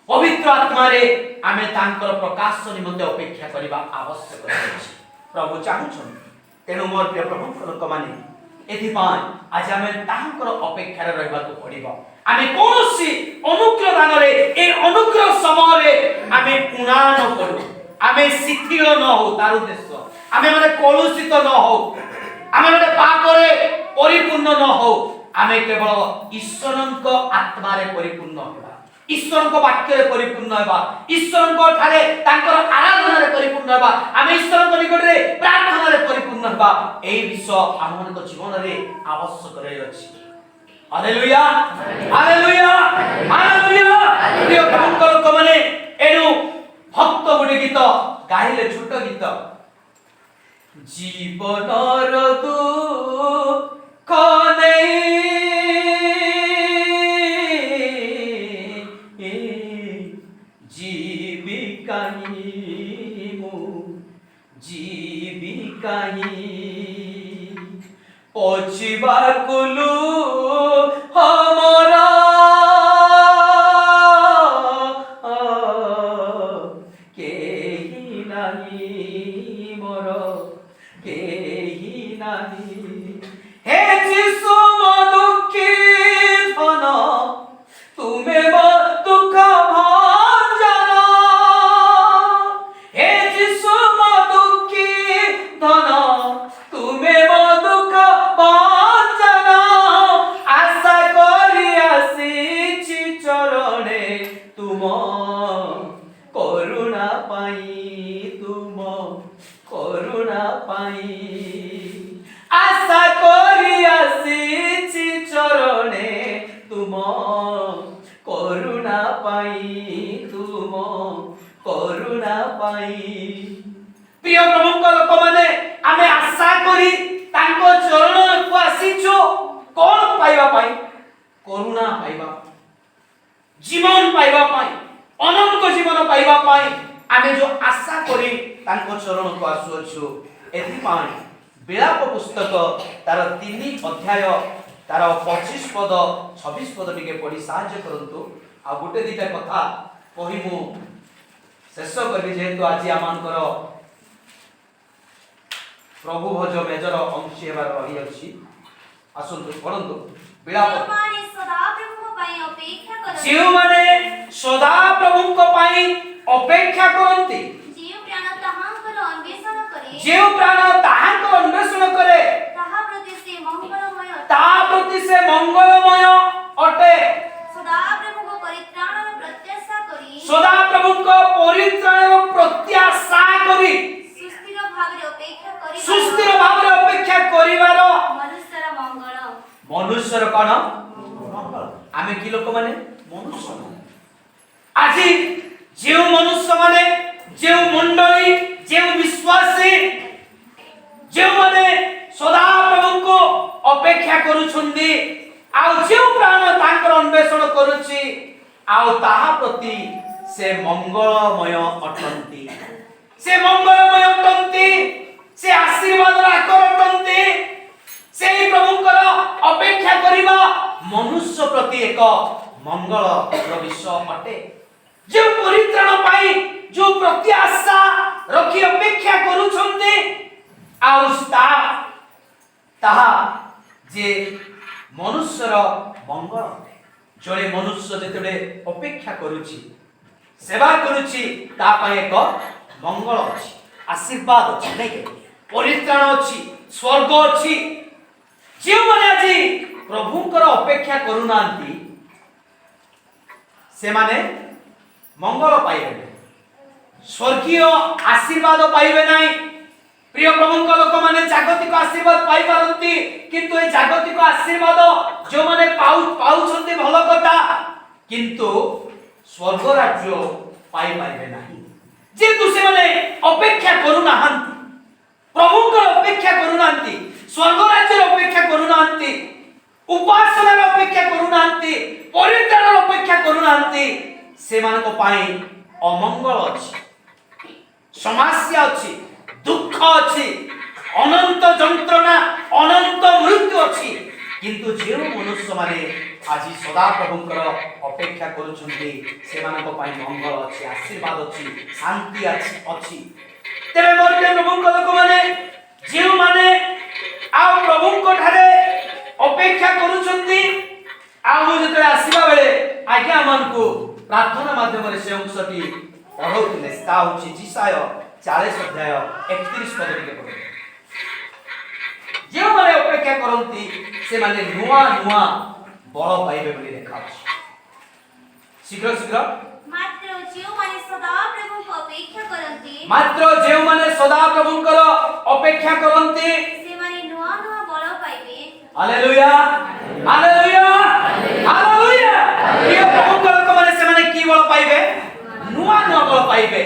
ପବିତ୍ର ଆତ୍ମାରେ ଆମେ ତାଙ୍କର ପ୍ରକାଶ ନିମନ୍ତେ ଅପେକ୍ଷା କରିବା ଆବଶ୍ୟକ ଅଛି। ପ୍ରଭୁ ଚାହୁଁଛନ୍ତି। ତେଣୁ ମୋର ପ୍ରିୟ ପ୍ରଭୁଙ୍କ ଲୋକମାନେ, ଏଥିପାଇଁ ଆଜି ଆମେ ତାଙ୍କର ଅପେକ୍ଷାରେ ରହିବାକୁ ପଡିବ। ଆମେ କୌଣସି ଅନୁଗ୍ରହ ଦାନରେ, ଏ ଅନୁଗ୍ରହ ସମୟରେ ଆମେ ଉଣା ନ ପଡୁ, ଆମେ ଶିଥିଳ ନ ହଉ। ତାର ଉଦ୍ଦେଶ୍ୟ ଆମେ ମାନେ କଳୁଷିତ ନ ହଉ, ଆମେ ମାନେ ପାପରେ ପରିପୂର୍ଣ୍ଣ ନ ହଉ। ଆମେ କେବଳ ଈଶ୍ୱରଙ୍କ ଆତ୍ମାରେ ପରିପୂର୍ଣ୍ଣ ହେବା, ଈଶ୍ୱରଙ୍କ ବାକ୍ୟରେ ପରିପୂର୍ଣ୍ଣ ହେବା, ଈଶ୍ୱରଙ୍କ ଠାରେ ତାଙ୍କର ଆରାଧନାରେ ପରିପୂର୍ଣ୍ଣ ହେବା, ଆମେ ଈଶ୍ୱରଙ୍କ ନିକଟରେ ପ୍ରାର୍ଥନାରେ ପରିପୂର୍ଣ୍ଣ ହେବା। ଏହି ବିଷୟ ଆମମାନଙ୍କ ଜୀବନରେ ଆବଶ୍ୟକ ରହିଅଛି। Hallelujah hallelujah hallelujah. ପ୍ରିୟ ପ୍ରଭୁଙ୍କ ଲୋକମାନେ, ଏଣୁ ଭକ୍ତ ଗୋଟେ ଗୀତ ଗାଇଲେ, ଛୋଟ ଗୀତ, ଜୀବନର ଦୁଃଖ ନେଇ জীবিকাহি ପଛିବାକୁଲୁ ହମରା କେହି ନାହିଁ ମୋର କେହି ନାହିଁ ହେ ଯିଶୁ ମୋ ଦୁଃଖୀ ଧନ ତୁମେ ମୋ ଦୁଃଖ ଭଞ୍ଜନ ହେ ଯିଶୁ ମୋ ଦୁଃଖୀ ଧନ ତୁମେ ମୋ ଦୁଃଖ ଭଞ୍ଜନ ଆଶା କରି ଆସିଛି ଚରଣେ ତୁମ କରୁଣା ପାଇଁ ତୁମ କରୁଣା ପାଇଁ ଆଶା କରି ଆସିଛି ଚରଣେ ତୁମ କରୁଣା ପାଇଁ ତୁମ କରୁଣା ପାଇଁ ପ୍ରିୟ ପ୍ରଭୁଙ୍କ ଲୋକମାନେ ଆମେ ଆଶା କରି ତାଙ୍କ ଚରଣକୁ ଆସିଛୁ କଣ ପାଇବା ପାଇଁ କରୁଣା ପାଇବା ଜୀବନ ପାଇବା ପାଇଁ ଅନନ୍ତ ଜୀବନ ପାଇବା ପାଇଁ ଆମେ ଯୋଉ ଆଶା କରି ତାଙ୍କ ଚରଣକୁ ଆସୁଅଛୁ ଏଥିପାଇଁ ବିଳାପ ପୁସ୍ତକ ତାର 3 ଅଧ୍ୟାୟ ତାର 25 ପଦ 26 ପଦ ଟିକେ ପଢି ସାହାଯ୍ୟ କରନ୍ତୁ ଆଉ ଗୋଟେ ଦିଟା କଥା କହି ମୁଁ ଶେଷ କରିବି ଯେହେତୁ ଆଜି ଆମଙ୍କର ପ୍ରଭୁ ଭୋଜ ମେଜର ଅଂଶୀ ହେବାର ରହିଅଛି ଆସନ୍ତୁ ପଢନ୍ତୁ ବିଳାପ ଯେଉଁମାନେ ସଦାପ୍ରଭୁଙ୍କ ପାଇଁ ଅପେକ୍ଷା କରନ୍ତି ଯେଉଁ ଯେଉଁ ପ୍ରାଣ ତାହାଙ୍କର ଅନ୍ୱେଷଣ କରେ ତାହା ପ୍ରତି ସେ ମଙ୍ଗଳମୟ ଅଟେ ସଦାପ୍ରଭୁଙ୍କ ପରିତ୍ରାଣର ପ୍ରତ୍ୟାଶା କରି ସଦାପ୍ରଭୁଙ୍କ ପରିତ୍ରାଣର ପ୍ରତ୍ୟାଶା କରି ସୁସ୍ଥିର ଭାବରେ ଅପେକ୍ଷା କରିବାର ମନୁଷ୍ୟର ମଙ୍ଗଳ ମନୁଷ୍ୟର କଣ ମଙ୍ଗଳ ଆମେ କି ଲୋକମାନେ ମନୁଷ୍ୟ ଆଜି ଯେଉଁ ମନୁଷ୍ୟମାନେ ଯେଉଁ ମଣ୍ଡଳୀ ଯେଉଁ ବିଶ୍ୱାସୀ ଯେଉଁମାନେ ସଦାପ୍ରଭୁଙ୍କୁ ଅପେକ୍ଷା କରୁଛନ୍ତି ଆଉ ଯେଉଁ ପ୍ରାଣ ତାଙ୍କର ଅନ୍ୱେଷଣ କରୁଛି ଆଉ ତାହା ପ୍ରତି ସେ ମଙ୍ଗଳମୟ ଅଟନ୍ତି ସେ ମଙ୍ଗଳମୟ ଅଟନ୍ତି ସେ ଆଶୀର୍ବାଦର ଆକର ଅଟନ୍ତି ସେହି ପ୍ରଭୁଙ୍କର ଅପେକ୍ଷା କରିବା ମନୁଷ୍ୟ ପ୍ରତି ଏକ ମଙ୍ଗଳର ବିଷୟ ଅଟେ ଯେଉଁ ପରିତ୍ରାଣ ପାଇଁ ଯେଉଁ ପ୍ରତ୍ୟାଶା ରଖି ଅପେକ୍ଷା କରୁଛନ୍ତି ଆଉ ତାହା ଯେ ମନୁଷ୍ୟର ମଙ୍ଗଳ ଜଣେ ମନୁଷ୍ୟ ଯେତେବେଳେ ଅପେକ୍ଷା କରୁଛି ସେବା କରୁଛି ତା ପାଇଁ ଏକ ମଙ୍ଗଳ ଅଛି ଆଶୀର୍ବାଦ ଅଛି ନାଇଁ ପରିତ୍ରାଣ ଅଛି ସ୍ୱର୍ଗ ଅଛି ଯେଉଁମାନେ ଆଜି ପ୍ରଭୁଙ୍କର ଅପେକ୍ଷା କରୁନାହାନ୍ତି ସେମାନେ ମଙ୍ଗଳ ପାଇବେ ନାହିଁ ସ୍ୱର୍ଗୀୟ ଆଶୀର୍ବାଦ ପାଇବେ ନାହିଁ ପ୍ରିୟ ପ୍ରଭୁଙ୍କ ଲୋକମାନେ ଜାଗତିକ ଆଶୀର୍ବାଦ ପାଇପାରନ୍ତି କିନ୍ତୁ ଏ ଜାଗତିକ ଆଶୀର୍ବାଦ ଯେଉଁମାନେ ପାଉଛନ୍ତି ଭଲ କଥା କିନ୍ତୁ ସ୍ୱର୍ଗ ରାଜ୍ୟ ପାଇପାରିବେ ନାହିଁ ଯେହେତୁ ସେମାନେ ଅପେକ୍ଷା କରୁନାହାନ୍ତି ପ୍ରଭୁଙ୍କର ଅପେକ୍ଷା କରୁନାହାନ୍ତି ସ୍ୱର୍ଗ ରାଜ୍ୟର ଅପେକ୍ଷା କରୁନାହାନ୍ତି ଉପାସନାର ଅପେକ୍ଷା କରୁନାହାନ୍ତି ପରିତ୍ରାଣର ଅପେକ୍ଷା କରୁନାହାନ୍ତି ସେମାନଙ୍କ ପାଇଁ ଅମଙ୍ଗଳ ଅଛି ସମସ୍ୟା ଅଛି ଦୁଃଖ ଅଛି ଅନନ୍ତ ଯନ୍ତ୍ରଣା ଅନନ୍ତ ମୃତ୍ୟୁ ଅଛି କିନ୍ତୁ ଯେଉଁ ମନୁଷ୍ୟମାନେ ଆଜି ସଦାପ୍ରଭୁଙ୍କର ଅପେକ୍ଷା କରୁଛନ୍ତି ସେମାନଙ୍କ ପାଇଁ ମଙ୍ଗଳ ଅଛି ଆଶୀର୍ବାଦ ଅଛି ଶାନ୍ତି ଅଛି ତେବେ ମୋର ପ୍ରଭୁଙ୍କ ଲୋକମାନେ ଯେଉଁମାନେ ଆଉ ପ୍ରଭୁଙ୍କ ଠାରେ ଅପେକ୍ଷା କରୁଛନ୍ତି ଆଉ ମୁଁ ଯେତେବେଳେ ଆସିବା ବେଳେ ଆଜ୍ଞା ମାନଙ୍କୁ ପ୍ରାର୍ଥନା ମାଧ୍ୟମରେ ସେ ଅଂଶଟି ପଢଉଥିଲେ ତା ହେଉଛି ଯିଶାୟ 40 ଅଧ୍ୟାୟ 31 ପଦ ଟିକେ ପଢନ୍ତୁ ଯେଉଁମାନେ ଅପେକ୍ଷା କରନ୍ତି ସେମାନେ ନୂଆ ନୂଆ ବଳ ପାଇବେ ବୋଲି ଲେଖାଅଛି ଶୀଘ୍ର ଶୀଘ୍ର ମାତ୍ର ଯେଉଁମାନେ ସଦାପ୍ରଭୁଙ୍କ ଅପେକ୍ଷା କରନ୍ତି ସଦାପ୍ରଭୁଙ୍କର ଅପେକ୍ଷା କରନ୍ତି ସେମାନେ ନୂଆ ନୂଆ ବଳ ପାଇବେ ହାଲେଲୁୟା ହାଲେଲୁୟା ହାଲେଲୁୟା ପ୍ରିୟ ପ୍ରଭୁଙ୍କ ଲୋକମାନେ ସେମାନେ କି ବଳ ପାଇବେ ନୂଆ ନୂଆ ବଳ ପାଇବେ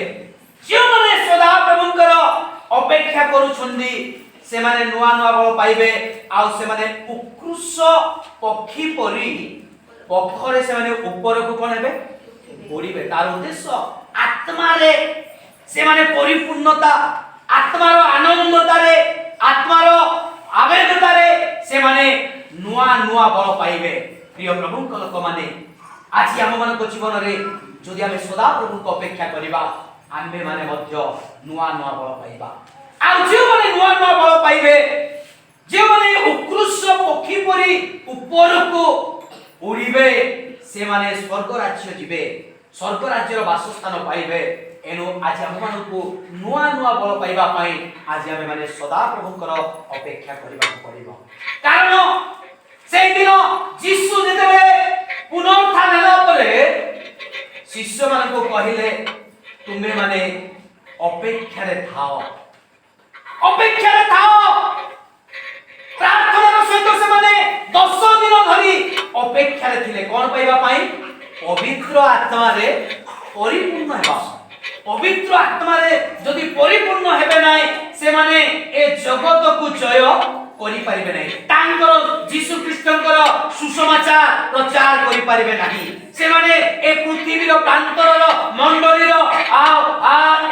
ଯେଉଁମାନେ ସଦାପ୍ରଭୁଙ୍କର ଅପେକ୍ଷା କରୁଛନ୍ତି ସେମାନେ ନୂଆ ନୂଆ ବଳ ପାଇବେ ଆଉ ସେମାନେ ଉତ୍କୃଷ୍ଟ ପକ୍ଷୀ ପରି ପକ୍ଷରେ ସେମାନେ ଉପରକୁ କଣ ହେବେ ଉଡ଼ିବେ ତାର ଉଦ୍ଦେଶ୍ୟ ଆତ୍ମାରେ ସେମାନେ ପରିପୂର୍ଣ୍ଣତା ଆତ୍ମାର ଆନନ୍ଦତାରେ ଆତ୍ମାର ଆବେଗତାରେ से माने नुआ नुआ बल पाइबे। प्रिय प्रभु को लोक माने आज हम मन को जीवन रे जदि आमे सदा प्रभु को अपेक्षा करिबा आम्बे माने मध्य नुआ नुआ बल पाइबा। आ जे माने नुआ नुआ बल पाइबे जे माने उत्कृष्ट पक्षी परी ऊपर को उड़िबे से माने स्वर्ग राज्य जिबे स्वर्ग राज्यर वासस्थान पाइबे। एनु आज हम मन को नुआ नुआ बल पाइबा पई आज हम माने सदा प्रभु कर अपेक्षा करिबा पड़िबो। कारण से दिन यीशु जेतेबे पुनरुत्थान होला परे शिष्य मान को कहिले तुमे माने अपेक्षा रे थाओ प्रार्थना सहित से माने 10 दिन धरी अपेक्षा रे थिले कोन पाइबा पई पवित्र आत्मा रे परिपूर्ण हेबा। पवित्र आत्मा रे जदि परिपूर्ण हेबे नै से माने ए जगत को जय करि परिबे नै तांकर यीशु ख्रीष्टंकर सुसमाचार प्रचार करि परिबे नाही। से माने ए पृथ्वी रो प्रांतर रो मंडली रो आ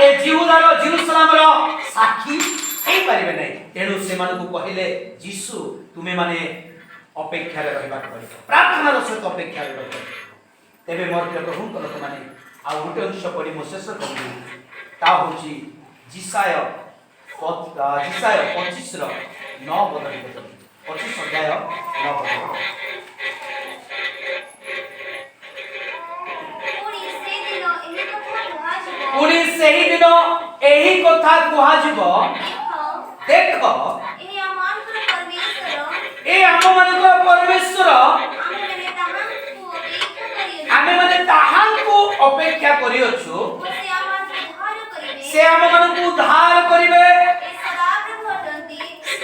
ए जिहुदार जेरूशलेम रो साक्षी हे परिबे नै। तेनु से मान को कहिले यीशु तुमे माने अपेक्षा रे रहबा पड़िबो प्रार्थना रो सहित अपेक्षा रे रहबो। तेबे मोर प्रभु को लोक माने आ गुटे अंश पढि मो शेष करू ता होची जिसाय 25 रो 9 पद 25 अध्याय 9 पद। पुणी सेही दिन एही कथा कुहा जिवो देखो ए हम मानकर परमेश्वर आमे माने ताहांकु अपेक्षा करियोछु से हम मानकु उद्धार करिवे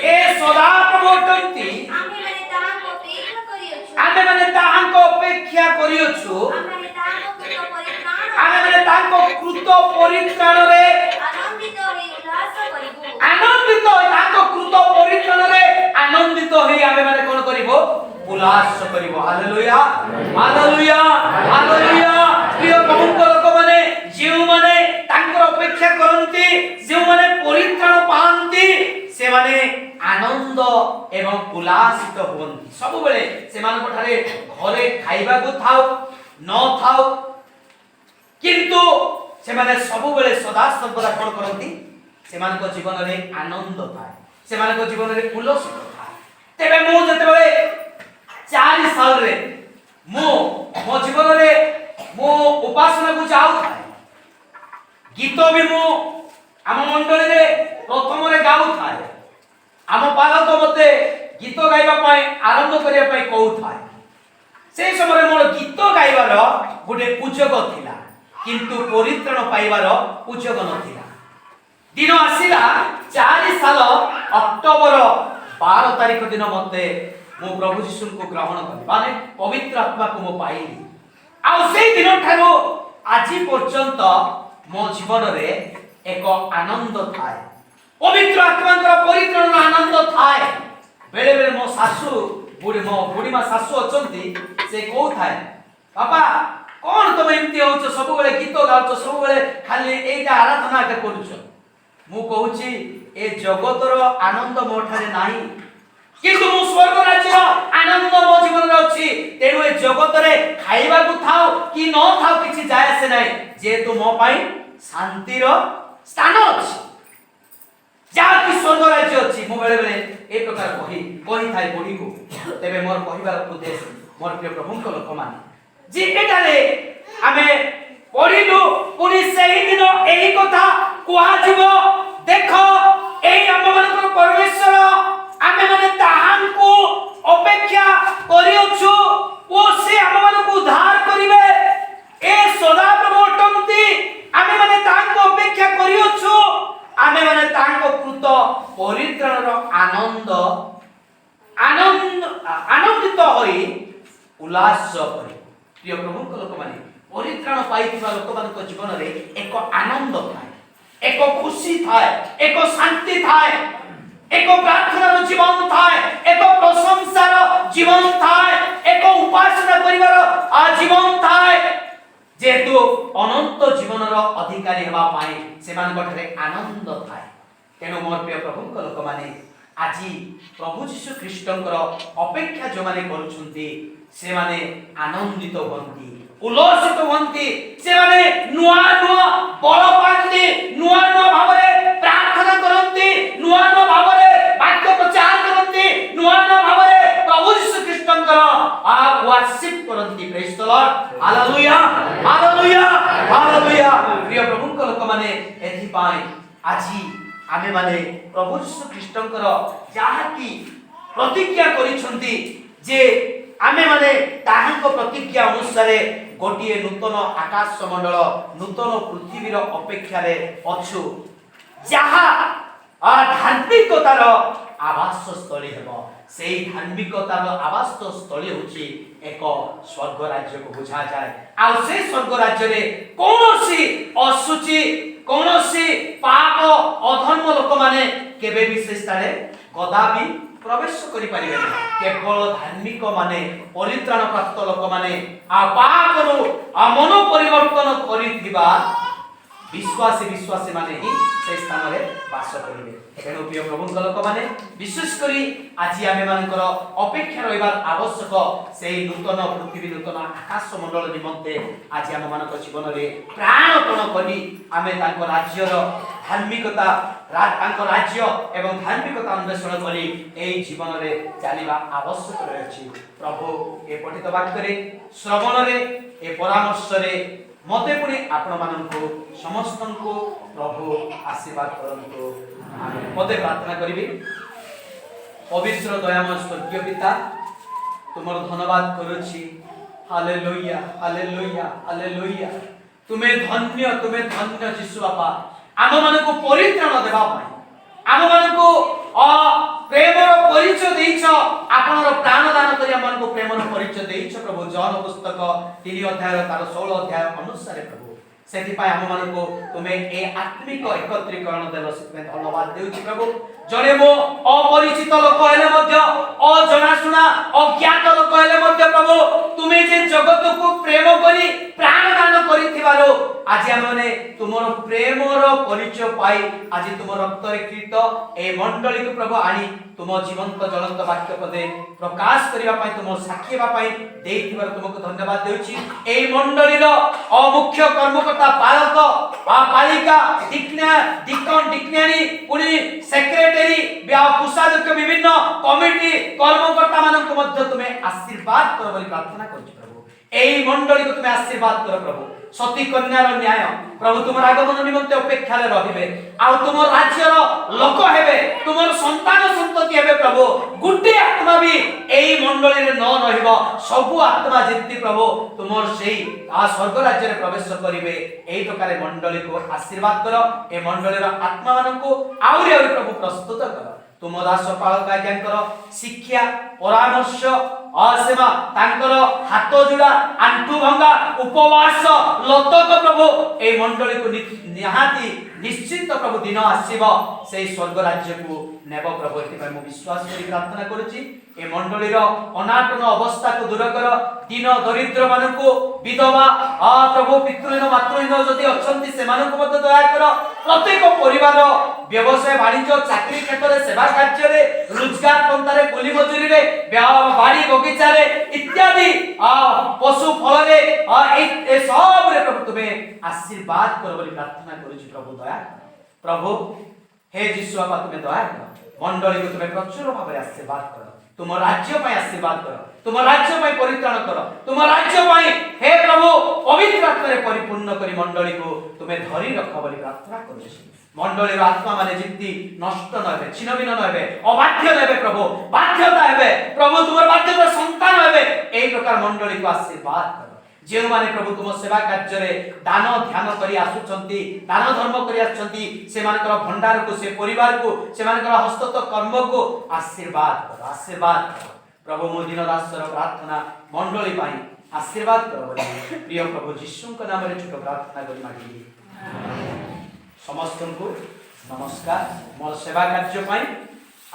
ए सदा प्रभुटंती आमे माने ताहांकु अपेक्षा करियोछु आमे माने तांको कृत परित्राण रे आनंदित तांको कृत परित्राण रे आनंदित होई आमे माने कोन करिवो उल्लास करिवो। Hallelujah hallelujah hallelujah. प्रिय प्रभु लोक माने जेउ माने तांकर अपेक्षा करंती जेउ माने परित्राण पांती से माने आनंद एवं उल्लासित होवंती। सब बेले से मान कोठारे घरे खाइबा को थाओ न थाओ किंतु से माने सब बेले सदा सर्वदा कोन करंती से मान को जीवन रे आनंद थाए से मान को जीवन रे उल्लासित थाए। तेबे मो जते बेले 4 साल रे मो जीवन रे मो उपासना को जाऊ थाए गीत भी मो आम मंडली रे प्रथम रे गाऊ थाए आम पालक मते गीत गाइबा पई आरंभ करिया पई कहू थाए। से समय मोर गीत गाइबार गोटे पूजक थिला किंतु परित्राण पाइबार पूजक नथिला। दिन आसिला 4 साल अक्टोबर 12 तारिख दिन मते मो प्रभु यीशु को ग्रहण करी माने पवित्र आत्मा को मो पाइली। आ से दिन ठारो आजि पर्यंत मो जीवन रे एक आनंद थाए पवित्र आत्मा का परित्राण आनंद थाए। बेले बेले मो सासु बुढ़ी मा सासु अचंती से कहू थाए बाबा कौन तुम एमती होछ सब बेले गीत गाउछ सब बेले खाली एटा आराधना के करूछ। मु कहूची ए जगतर आनंद मो ठारे नाही किंतु मु स्वर्ग राज्य आनंद मो जीवन रे अछि। तेनु ए जगत रे खाइबा को थाओ कि न थाओ किछि जाय से नाही जे तू मो पाई शांति रो स्थान अछि जा कि स्वर्ग राज्य अछि। मो बेले बेले ए प्रकार कहि थाई बुढ़ी को तेबे मोर कहिबार उद्देश्य मोर प्रिय प्रभु को लोक माने जे एटारे आमे पढिलु पुनी सेही दिन एही कथा कुहा जिवो देखो एही हम मानकर परमेश्वर आमे माने ताहांकु अपेक्षा करियोछु ओ से हम मानकु उद्धार करिवे ए सदा प्रभुटंती आमे माने ताहांकु अपेक्षा करियोछु आमे माने ताहांको कृत परित्राणर आनंदित होई उल्लास करी। प्रिय प्रभु को लोक माने परित्राण पाइथिबा लोक मानक जीवन रे एक आनंद थाए एक खुशी थाए एक शांति थाए एक प्रार्थनार जीवन थाए एक प्रशंसार जीवन थाए एक उपासना करिवार जीवन थाए जेतु अनंत जीवनर अधिकारी हेबा पाए सेमान गठरे आनंद थाए। तेनु मोर प्रिय प्रभु को लोक माने আজি প্রভু যীশু খ্রিস্টଙ୍କର অপেক্ষা যেমানে করুଛନ୍ତି ସେମାନେ ଆନନ୍ଦିତ ହୁଅନ୍ତି, ଉଲ୍ଲସିତ ହୁଅନ୍ତି, ସେମାନେ ନୂଆ ନୂଆ ବଳ ପାଆନ୍ତି, ନୂଆ ନୂଆ ଭାବରେ ପ୍ରାର୍ଥନା କରନ୍ତି, ନୂଆ ନୂଆ ଭାବରେ ବାକ୍ୟ ପ୍ରଚାର କରନ୍ତି, ନୂଆ ନୂଆ ଭାବରେ ପ୍ରଭୁ ଯୀଶୁ ଖ୍ରୀଷ୍ଟଙ୍କର ୱାର୍ସିପ କରନ୍ତି। ପ୍ରେଜ୍ ଦ ଲର୍ଡ, ହାଲେଲୁୟା ହାଲେଲୁୟା ହାଲେଲୁୟା। ପ୍ରିୟ ପ୍ରଭୁଙ୍କ ଲୋକମାନେ, ଏଥିପାଇଁ ଆଜି ଆମେ ମାନେ ପ୍ରଭୁ ଯୀଶୁ ଖ୍ରୀଷ୍ଟଙ୍କର ଯାହାକି ପ୍ରତିଜ୍ଞା କରିଛନ୍ତି ଯେ ଆମେ ମାନେ ତାହାଙ୍କ ପ୍ରତିଜ୍ଞା ଅନୁସାରେ ଗୋଟିଏ ନୂତନ ଆକାଶ ମଣ୍ଡଳ, ନୂତନ ପୃଥିବୀର ଅପେକ୍ଷାରେ ଅଛୁ, ଯାହା ଧାର୍ମିକତାର ଆବାସ ସ୍ଥଳୀ ହେବ। ସେଇ ଧାର୍ମିକତାର ଆବାସ ସ୍ଥଳୀ ହେଉଛି ଏକ ସ୍ୱର୍ଗ ରାଜ୍ୟକୁ ବୁଝାଯାଏ। ଆଉ ସେ ସ୍ୱର୍ଗ ରାଜ୍ୟରେ କୌଣସି ଅଶୁଚି, କୌଣସି ପାପ ଅଧର୍ମ ଲୋକମାନେ କେବେ ବି ସେ ସ୍ଥାନରେ କଦାପି ପ୍ରବେଶ କରିପାରିବେ ନାହିଁ। କେବଳ ଧାର୍ମିକ ମାନେ, ପରିତ୍ରାଣ ପ୍ରାପ୍ତ ଲୋକମାନେ, ପାପରୁ ମନ ପରିବର୍ତ୍ତନ କରିଥିବା ବିଶ୍ୱାସୀ ମାନେ ହିଁ ସେ ସ୍ଥାନରେ ବାସ କରିବେ। ତେଣୁ ପ୍ରିୟ ପ୍ରଭୁଙ୍କ ଲୋକମାନେ, ବିଶେଷ କରି ଆଜି ଆମେ ମାନଙ୍କର ଅପେକ୍ଷା ରହିବାର ଆବଶ୍ୟକ ସେହି ନୂତନ ପୃଥିବୀ, ନୂତନ ଆକାଶ ମଣ୍ଡଳ ନିମନ୍ତେ ଆଜି ଆମ ମାନଙ୍କ ଜୀବନରେ ପ୍ରାଣପଣ କରି ଆମେ ତାଙ୍କ ରାଜ୍ୟର ଧାର୍ମିକତା, ତାଙ୍କ ରାଜ୍ୟ ଏବଂ ଧାର୍ମିକତା ଅନ୍ୱେଷଣ କରି ଏହି ଜୀବନରେ ଚାଲିବା ଆବଶ୍ୟକ ରହିଛି। ପ୍ରଭୁ ଏ ପଠିତ ବାକ୍ୟରେ, ଶ୍ରବଣରେ, ଏ ପରାମର୍ଶରେ ମତେ ପୁଣି ଆପଣ ମାନଙ୍କୁ ସମସ୍ତଙ୍କୁ ପ୍ରଭୁ ଆଶୀର୍ବାଦ କରନ୍ତୁ। ମତେ ପ୍ରାର୍ଥନା କରିବି। ପବିତ୍ର ଦୟାମୟ ସ୍ୱର୍ଗୀୟ ପିତା, ତୁମର ଧନ୍ୟବାଦ କରୁଛି। Hallelujah hallelujah hallelujah. ତୁମେ ଧନ୍ୟ ଯୀଶୁ ବାପା, ଆମ ମାନଙ୍କୁ ପରିତ୍ରାଣ ଦେବା ପାଇଁ, ଆମ ମାନଙ୍କୁ ପ୍ରେମର ପରିଚୟ ଦେଇଛ, ଆପଣଙ୍କର ପ୍ରାଣ ଦାନ କରି ଆମମାନଙ୍କୁ ପ୍ରେମର ପରିଚୟ ଦେଇଛ ପ୍ରଭୁ। ଜନ ପୁସ୍ତକ 3 ଅଧ୍ୟାୟ ତାର 16 ଅଧ୍ୟାୟ ଅନୁସାରେ ପ୍ରଭୁ, ସେଥିପାଇଁ ଆମ ମାନଙ୍କୁ ତୁମେ ଏ ଆତ୍ମିକ ଏକତ୍ରୀକରଣ ଦେଲ, ସେଥିପାଇଁ ଧନ୍ୟବାଦ ଦେଉଛି ପ୍ରଭୁ। ଜଣେ ମୋ ଅପରିଚିତ ଲୋକ ହେଲେ ମଧ୍ୟ, ଅଜଣାଶୁଣା ଅଜ୍ଞାତ ଲୋକ ହେଲେ ମଧ୍ୟ ପ୍ରଭୁ, ତୁମେ ଯେ ଜଗତକୁ ପ୍ରେମ କରି ପ୍ରାଣ ଦାନ କରିଥିବାରୁ ଆଜି ଆମେ ତୁମର ପ୍ରେମର ପରିଚୟ ପାଇ ଆଜି ତୁମ ରକ୍ତରେ କ୍ରୀତ ଏ ମଣ୍ଡଳୀକୁ ପ୍ରଭୁ ଆଣି ତୁମ ଜୀବନ୍ତ ଜ୍ୱଳନ୍ତ ବାକ୍ୟ ପଦେ ପ୍ରକାଶ କରିବା ପାଇଁ, ତୁମ ସାକ୍ଷୀ ହେବା ପାଇଁ ଦେଇଥିବାରୁ ତୁମକୁ ଧନ୍ୟବାଦ ଦେଉଛି। ଏହି ମଣ୍ଡଳୀର ମୁଖ୍ୟ କର୍ମକର୍ତ୍ତା, ପାଳକ, ପାଳିକା, ଡିକନ, ଡିକନିଆଣୀ, ପୁଣି ସେକ୍ରେଟାରୀ, କୋଷାଧ୍ୟକ୍ଷ, ବିଭିନ୍ନ କମିଟି କର୍ମକର୍ତ୍ତା ମାନଙ୍କୁ ମଧ୍ୟ ତୁମେ ଆଶୀର୍ବାଦ କର ବୋଲି ପ୍ରାର୍ଥନା କରୁଛି ପ୍ରଭୁ। ଏହି ମଣ୍ଡଳୀକୁ ତୁମେ ଆଶୀର୍ବାଦ କର ପ୍ରଭୁ। ସତୀ କନ୍ୟାର ନ୍ୟାୟ ପ୍ରଭୁ ତୁମର ଆଗମନ ନିମନ୍ତେ ଅପେକ୍ଷାରେ ରହିବେ, ଆଉ ତୁମ ରାଜ୍ୟର ଲୋକ ହେବେ, ତୁମର ସନ୍ତାନ ସନ୍ତତି ହେବେ ପ୍ରଭୁ। ଗୋଟିଏ ଆତ୍ମା ବି ଏହି ମଣ୍ଡଳୀରେ ନ ରହିବ, ସବୁ ଆତ୍ମା ଯେମିତି ପ୍ରଭୁ ତୁମର ସେଇ ସ୍ୱର୍ଗ ରାଜ୍ୟରେ ପ୍ରବେଶ କରିବେ। ଏହି ପ୍ରକାର ମଣ୍ଡଳୀକୁ ଆଶୀର୍ବାଦ କର। ଏ ମଣ୍ଡଳୀର ଆତ୍ମା ମାନଙ୍କୁ ଆହୁରି ପ୍ରଭୁ ପ୍ରସ୍ତୁତ କର। ତୁମ ଦାସ ପାଳକ ଆଜ୍ଞାଙ୍କର ଶିକ୍ଷା, ପରାମର୍ଶ, ସେବା, ତାଙ୍କର ହାତ ଯୋଡ଼ା, ଆଣ୍ଠୁ ଭଙ୍ଗା, ଉପବାସ, ଲତକ ପ୍ରଭୁ এই মণ্ডলীକୁ ନିହାତି ନିଶ୍ଚିତ ପ୍ରଭୁ ଦିନ ଆସିବ, সেই ସ୍ୱର୍ଗ ରାଜ୍ୟକୁ ନେବ ପ୍ରଭୁ। ଏଥିପାଇଁ ମୁଁ ବିଶ୍ୱାସ କରି ପ୍ରାର୍ଥନା କରୁଛି। ଏ ମଣ୍ଡଳୀର ଅନାଟନ ଅବସ୍ଥାକୁ ଦୂର କର। ଦିନ ଦରିଦ୍ର ମାନଙ୍କୁ, ବିଧବା, ପ୍ରଭୁ ପିତୃହୀନ ମାତୃହୀନ ଯଦି ଅଛନ୍ତି ସେମାନଙ୍କୁ ମଧ୍ୟ ଦୟା କର। ପ୍ରତ୍ୟେକ ପରିବାର ବ୍ୟବସାୟ, ବାଣିଜ୍ୟ, ଚାକିରି କ୍ଷେତ୍ରରେ, ସେବା କାର୍ଯ୍ୟରେ, ରୋଜଗାର ପନ୍ଥାରେ, କୁଲି ମଜୁରୀରେ, ବାଡ଼ି ବଗିଚାରେ ଇତ୍ୟାଦି ପଶୁ ଫଳରେ ଏ ସବୁରେ ପ୍ରଭୁ ତୁମେ ଆଶୀର୍ବାଦ କର ବୋଲି ପ୍ରାର୍ଥନା କରୁଛି ପ୍ରଭୁ। ଦୟା କର ପ୍ରଭୁ। हे ଯୀଶୁ ବାପା, ତୁମେ ଦୟା କର। ମଣ୍ଡଳୀକୁ ତୁମେ ପ୍ରଚୁର ଭାବରେ ଆଶୀର୍ବାଦ କର। ତୁମ ରାଜ୍ୟ ପାଇଁ ଆଶୀର୍ବାଦ କର, ତୁମ ରାଜ୍ୟ ପାଇଁ ପରିତ୍ରାଣ କର, ତୁମ ରାଜ୍ୟ ପାଇଁ हे ପ୍ରଭୁ ପବିତ୍ର ଆତ୍ମାରେ ପରିପୂର୍ଣ୍ଣ କରି ମଣ୍ଡଳୀକୁ ତୁମେ ଧରି ରଖ ବୋଲି ପ୍ରାର୍ଥନା କରୁଛି। ମଣ୍ଡଳୀର ଆତ୍ମା ମାନେ ଯେମିତି ନଷ୍ଟ ନ ହେବେ, ଛିନ୍ନ ଭିନ୍ନ ନ ହେବେ, ଅବାଧ୍ୟ ନ ହେବେ ପ୍ରଭୁ, ବାଧ୍ୟତା ହେବେ ପ୍ରଭୁ, ତୁମର ବାଧ୍ୟତା ସନ୍ତାନ ହେବେ, এই ପ୍ରକାର ମଣ୍ଡଳୀକୁ ଆଶୀର୍ବାଦ କର। ଯେଉଁମାନେ ପ୍ରଭୁ ତୁମ ସେବା କାର୍ଯ୍ୟରେ ଦାନ ଧ୍ୟାନ କରି ଆସୁଛନ୍ତି, ଦାନ ଧର୍ମ କରି ଆସୁଛନ୍ତି, ସେମାନଙ୍କର ଭଣ୍ଡାରକୁ, ସେ ପରିବାରକୁ, ସେମାନଙ୍କର ହସ୍ତଗତ କର୍ମକୁ ଆଶୀର୍ବାଦ କର, ଆଶୀର୍ବାଦ କର ପ୍ରଭୁ। ମୋ ଦିନ ଦାସର ପ୍ରାର୍ଥନା ମଣ୍ଡଳୀ ପାଇଁ ଆଶୀର୍ବାଦ କର ବୋଲି ପ୍ରିୟ ପ୍ରଭୁ ଯୀଶୁଙ୍କ ନାମରେ ଛୋଟ ପ୍ରାର୍ଥନା କରି ମାଗିଲି। ସମସ୍ତଙ୍କୁ ନମସ୍କାର। ମୋ ସେବା କାର୍ଯ୍ୟ ପାଇଁ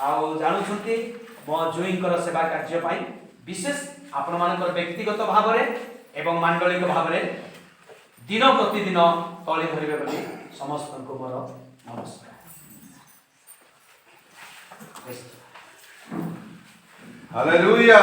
ଆଉ ଜାଣୁଛନ୍ତି ମୋ ଜୁଇଙ୍କର ସେବା କାର୍ଯ୍ୟ ପାଇଁ ବିଶେଷ ଆପଣମାନଙ୍କର ବ୍ୟକ୍ତିଗତ ଭାବରେ ଏବଂ ମାଣ୍ଡଳିକ ଭାବରେ ଦିନ ପ୍ରତିଦିନ ତଳି ଧରିବେ ବୋଲି ସମସ୍ତଙ୍କୁ ମୋର ନମସ୍କାର। ହାଲେଲୁୟା।